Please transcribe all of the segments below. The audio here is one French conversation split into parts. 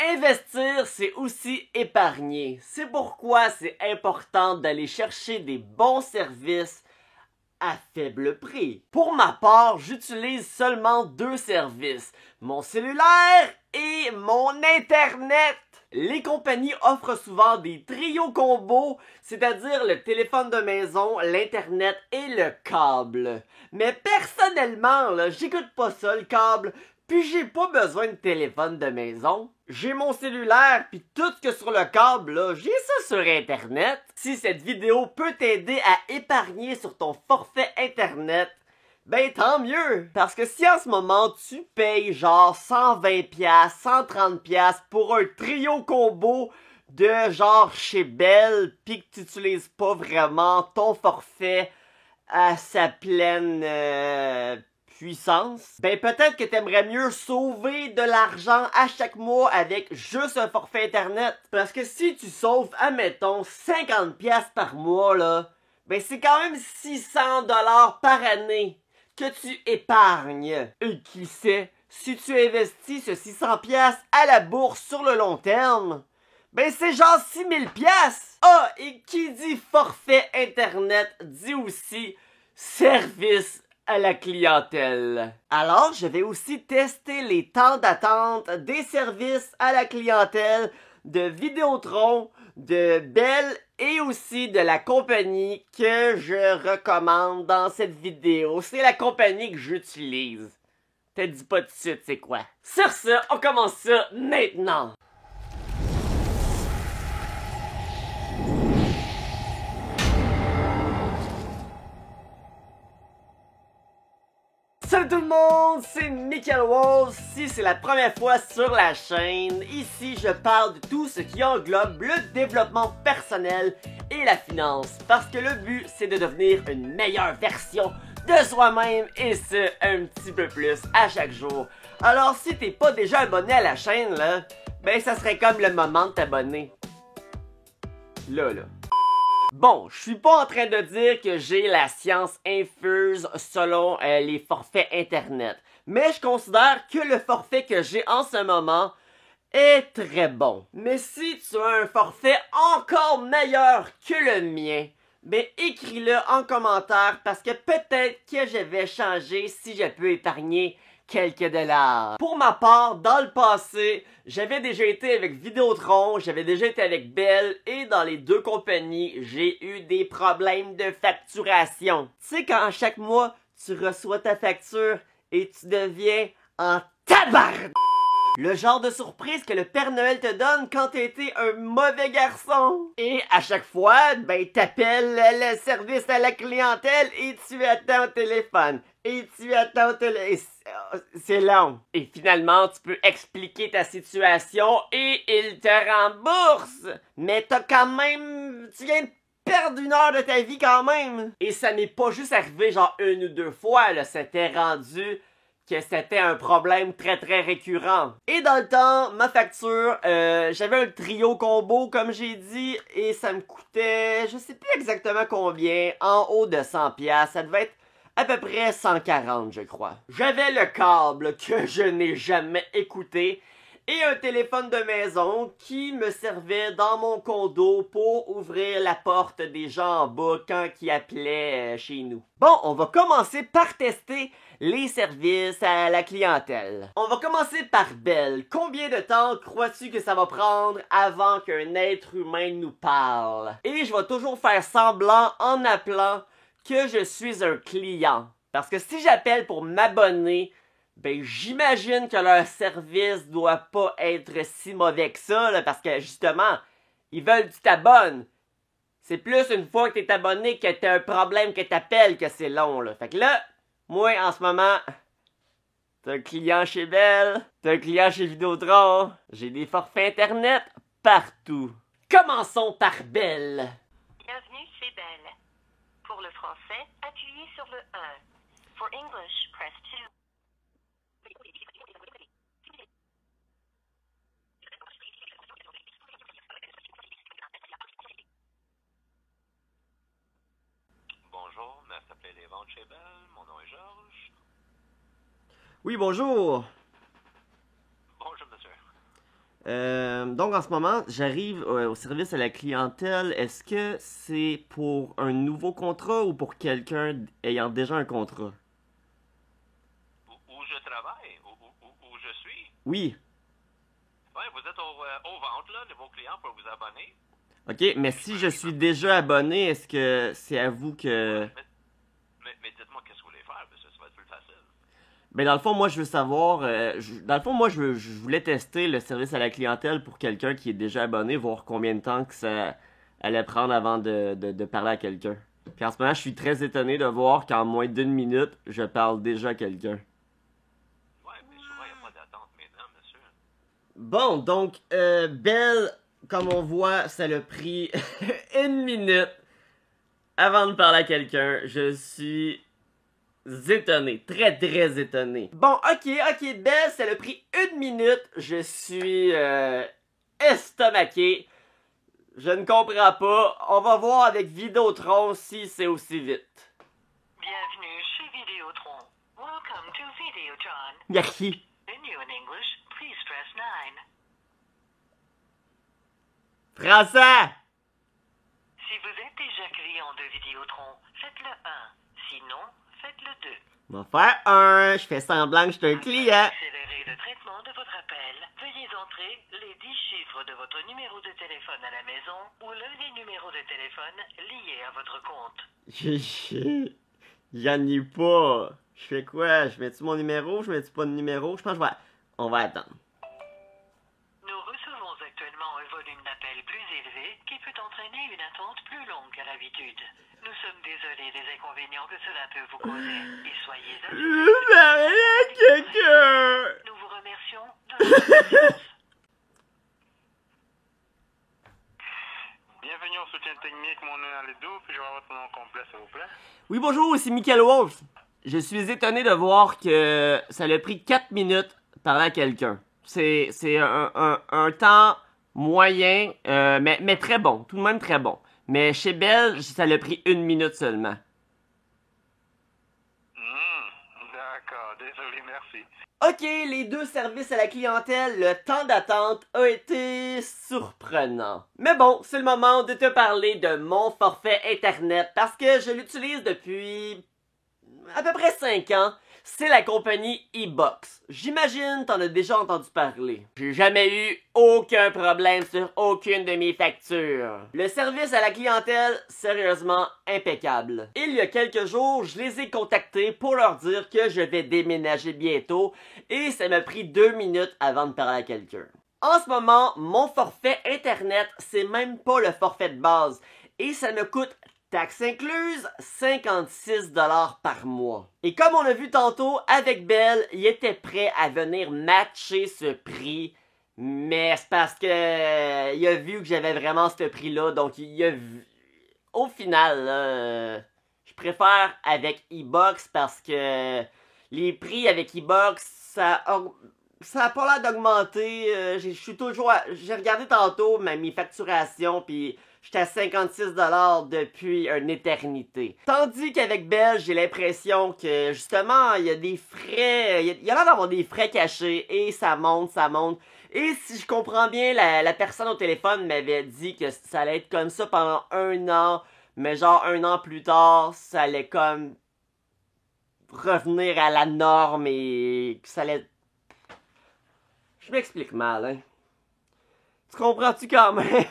Investir, c'est aussi épargner. C'est pourquoi c'est important d'aller chercher des bons services à faible prix. Pour ma part, j'utilise seulement deux services, mon cellulaire et mon Internet. Les compagnies offrent souvent des trios combos, c'est-à-dire le téléphone de maison, l'Internet et le câble. Mais personnellement, là, j'écoute pas ça, le câble, puis j'ai pas besoin de téléphone de maison. J'ai mon cellulaire, puis tout ce que sur le câble, là, j'ai ça sur Internet. Si cette vidéo peut t'aider à épargner sur ton forfait Internet, ben tant mieux! Parce que si en ce moment tu payes genre 120$, 130$ pour un trio combo de genre chez Bell, pis que tu n'utilises pas vraiment ton forfait à sa pleine puissance, ben peut-être que t'aimerais mieux sauver de l'argent à chaque mois avec juste un forfait Internet. Parce que si tu sauves, admettons, 50$ par mois, là, ben c'est quand même 600$ par année que tu épargnes. Et qui sait, si tu investis ce 600$ à la bourse sur le long terme, ben c'est genre 6000$. Ah, et qui dit forfait Internet dit aussi service à la clientèle. Alors, je vais aussi tester les temps d'attente des services à la clientèle de Vidéotron, de Bell et aussi de la compagnie que je recommande dans cette vidéo. C'est la compagnie que j'utilise. Te dis pas tout de suite c'est quoi. Sur ce, on commence ça maintenant. Salut tout le monde, c'est Michael Wolf. Si c'est la première fois sur la chaîne, ici je parle de tout ce qui englobe le développement personnel et la finance. Parce que le but, c'est de devenir une meilleure version de soi-même et ce, un petit peu plus à chaque jour. Alors si t'es pas déjà abonné à la chaîne, là, ben ça serait comme le moment de t'abonner. Là. Bon, je suis pas en train de dire que j'ai la science infuse selon les forfaits Internet, mais je considère que le forfait que j'ai en ce moment est très bon. Mais si tu as un forfait encore meilleur que le mien, ben écris-le en commentaire parce que peut-être que je vais changer si je peux épargner quelques dollars. Pour ma part, dans le passé, j'avais déjà été avec Vidéotron, j'avais déjà été avec Bell et dans les deux compagnies, j'ai eu des problèmes de facturation. Tu sais quand chaque mois, tu reçois ta facture et tu deviens en tabarnak. Le genre de surprise que le Père Noël te donne quand t'as été un mauvais garçon. Et à chaque fois, ben t'appelles le service à la clientèle et tu attends au téléphone. Et tu attends au téléphone. C'est long. Et finalement, tu peux expliquer ta situation et il te rembourse. Mais t'as quand même... Tu viens de perdre une heure de ta vie quand même. Et ça m'est pas juste arrivé genre une ou deux fois, là. C'était rendu... que c'était un problème très récurrent. Et dans le temps, ma facture, j'avais un trio combo comme j'ai dit et ça me coûtait, je sais plus exactement combien, en haut de 100$. Ça devait être à peu près 140, je crois. J'avais le câble que je n'ai jamais écouté et un téléphone de maison qui me servait dans mon condo pour ouvrir la porte des gens en bas quand ils appelaient chez nous. Bon, on va commencer par tester les services à la clientèle. On va commencer par Bell. Combien de temps crois-tu que ça va prendre avant qu'un être humain nous parle? Et je vais toujours faire semblant en appelant que je suis un client. Parce que si j'appelle pour m'abonner, ben j'imagine que leur service doit pas être si mauvais que ça, là, parce que justement, ils veulent que tu t'abonnes. C'est plus une fois que t'es abonné que t'as un problème que t'appelles que c'est long, là. Fait que là, moi, en ce moment, t'es un client chez Bell, t'es un client chez Vidéotron, j'ai des forfaits Internet partout. Commençons par Bell. Bienvenue chez Bell. Pour le français, appuyez sur le 1. For English, press 2. Bonjour, merci d'appeler les ventes chez Bell. Mon nom est Georges. Oui, bonjour. Bonjour, monsieur. Donc en ce moment, j'arrive au service à la clientèle. Est-ce que c'est pour un nouveau contrat ou pour quelqu'un ayant déjà un contrat? Où je travaille, où je suis. Oui. Oui, vous êtes aux ventes, là, de vos clients pour vous abonner. Ok, mais si je suis déjà abonné, est-ce que c'est à vous que... Mais dites-moi qu'est-ce que vous voulez faire, parce que ça va être plus facile. Ben dans le fond, moi je veux savoir... dans le fond, moi je voulais tester le service à la clientèle pour quelqu'un qui est déjà abonné, voir combien de temps que ça allait prendre avant de parler à quelqu'un. Puis en ce moment, je suis très étonné de voir qu'en moins d'1 minute, je parle déjà à quelqu'un. Oui, mais souvent, il n'y a pas d'attente maintenant, monsieur. Bon, donc, Belle, comme on voit, ça l'a pris 1 minute avant de parler à quelqu'un. Je suis étonné, très très étonné. Bon, ok, Belle, ça l'a pris 1 minute. Je suis estomaqué. Je ne comprends pas. On va voir avec Vidéotron si c'est aussi vite. Bienvenue chez Vidéotron. Welcome to Videotron. Merci. Menu in English, please press 9. Français! Si vous êtes déjà client de Vidéotron, faites le 1. Sinon, faites le 2. On va faire un. Je fais semblant que je suis un client. Pour accélérer le traitement de votre appel, veuillez entrer les 10 chiffres de votre numéro de téléphone à la maison ou l'un des numéros de téléphone liés à votre compte. J'en ai pas. Je fais quoi? Je mets-tu mon numéro? Je mets-tu pas de numéro? Je pense que on va attendre. Nous recevons actuellement un volume d'appels plus élevé qui peut entraîner une attente plus longue qu'à l'habitude. Nous sommes désolés des inconvénients que cela peut vous causer et soyez Je veux parler à quelqu'un! Nous vous remercions de votre patience. Bienvenue au soutien technique, mon nom est Alidou, puis je vais avoir votre nom complet, s'il vous plaît. Oui, bonjour, c'est Michael Wolf. Je suis étonné de voir que ça l'a pris 4 minutes de parler à quelqu'un. C'est un temps moyen, mais très bon, tout de même très bon. Mais chez Belle, ça l'a pris 1 minute seulement. D'accord, désolé, merci. Ok, les deux services à la clientèle, le temps d'attente a été surprenant. Mais bon, c'est le moment de te parler de mon forfait Internet parce que je l'utilise depuis à peu près 5 ans. C'est la compagnie eBox. J'imagine t'en as déjà entendu parler. J'ai jamais eu aucun problème sur aucune de mes factures. Le service à la clientèle, sérieusement impeccable. Il y a quelques jours, je les ai contactés pour leur dire que je vais déménager bientôt et ça m'a pris 2 minutes avant de parler à quelqu'un. En ce moment, mon forfait Internet, c'est même pas le forfait de base et ça me coûte taxes incluses, 56$ par mois. Et comme on a vu tantôt, avec Belle, il était prêt à venir matcher ce prix. Mais c'est parce que il a vu que j'avais vraiment ce prix-là. Donc il a vu... Au final, je préfère avec eBox parce que les prix avec eBox, ça a pas l'air d'augmenter. Je suis toujours... J'ai regardé tantôt mes facturations, puis... J'étais à 56$ depuis une éternité. Tandis qu'avec Belle, j'ai l'impression que, justement, il y a des frais... Il y a l'air d'avoir des frais cachés, et ça monte, ça monte. Et si je comprends bien, la personne au téléphone m'avait dit que ça allait être comme ça pendant 1 an, mais genre 1 an plus tard, ça allait comme revenir à la norme et que ça allait... Je m'explique mal, hein. Tu comprends-tu quand même?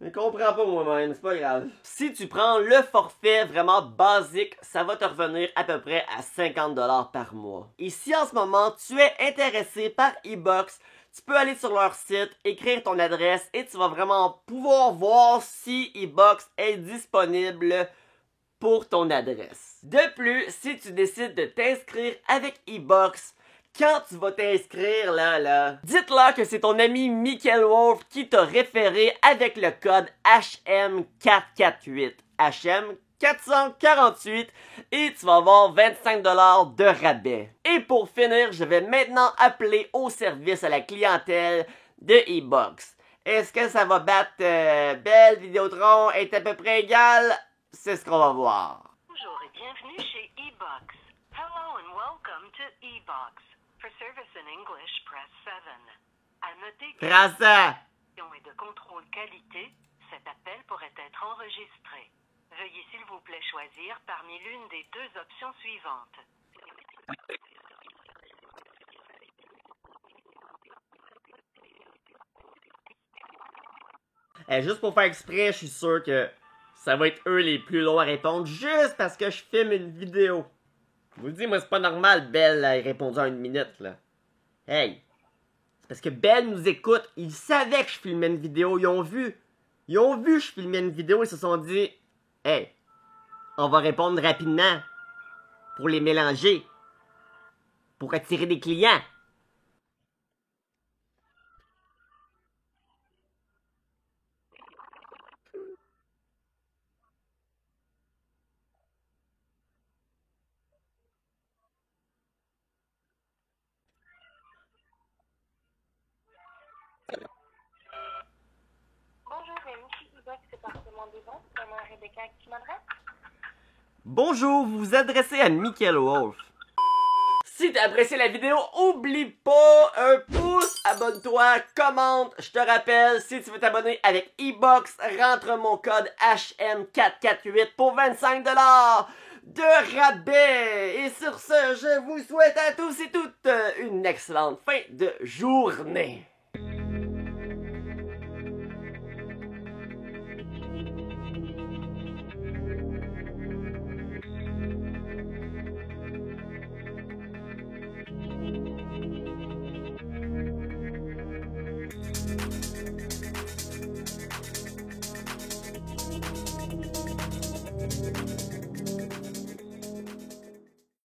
Je comprends pas moi-même, c'est pas grave. Si tu prends le forfait vraiment basique, ça va te revenir à peu près à 50$ par mois. Et si en ce moment tu es intéressé par eBox, tu peux aller sur leur site, écrire ton adresse et tu vas vraiment pouvoir voir si eBox est disponible pour ton adresse. De plus, si tu décides de t'inscrire avec eBox, quand tu vas t'inscrire dites-leur que c'est ton ami Michael Wolf qui t'a référé avec le code HM448. HM448 et tu vas avoir 25$ de rabais. Et pour finir, je vais maintenant appeler au service à la clientèle de eBox. Est-ce que ça va battre Belle, Vidéotron est à peu près égal? C'est ce qu'on va voir. Bonjour et bienvenue chez eBox. Hello and welcome to eBox. For service in English, press 7. À noter que Français. et de contrôle qualité, cet appel pourrait être enregistré. Veuillez s'il vous plaît choisir parmi l'une des deux options suivantes. Juste pour faire exprès, je suis sûr que ça va être eux les plus longs à répondre, juste parce que je filme une vidéo. Je vous le dis, moi, c'est pas normal, Belle a répondu en 1 minute, là. Hey! C'est parce que Belle nous écoute, ils savaient que je filmais une vidéo, ils ont vu que je filmais une vidéo, ils se sont dit, hey, on va répondre rapidement pour les mélanger, pour attirer des clients. Bonjour, ici Ibox, département des ventes. Mon nom est Rebecca, à qui m'adresse? Bonjour, vous vous adressez à Michael Wolf. Si t'as apprécié la vidéo, oublie pas un pouce, abonne-toi, commente. Je te rappelle, si tu veux t'abonner avec Ebox, rentre mon code HM448 pour 25$ de rabais. Et sur ce, je vous souhaite à tous et toutes une excellente fin de journée.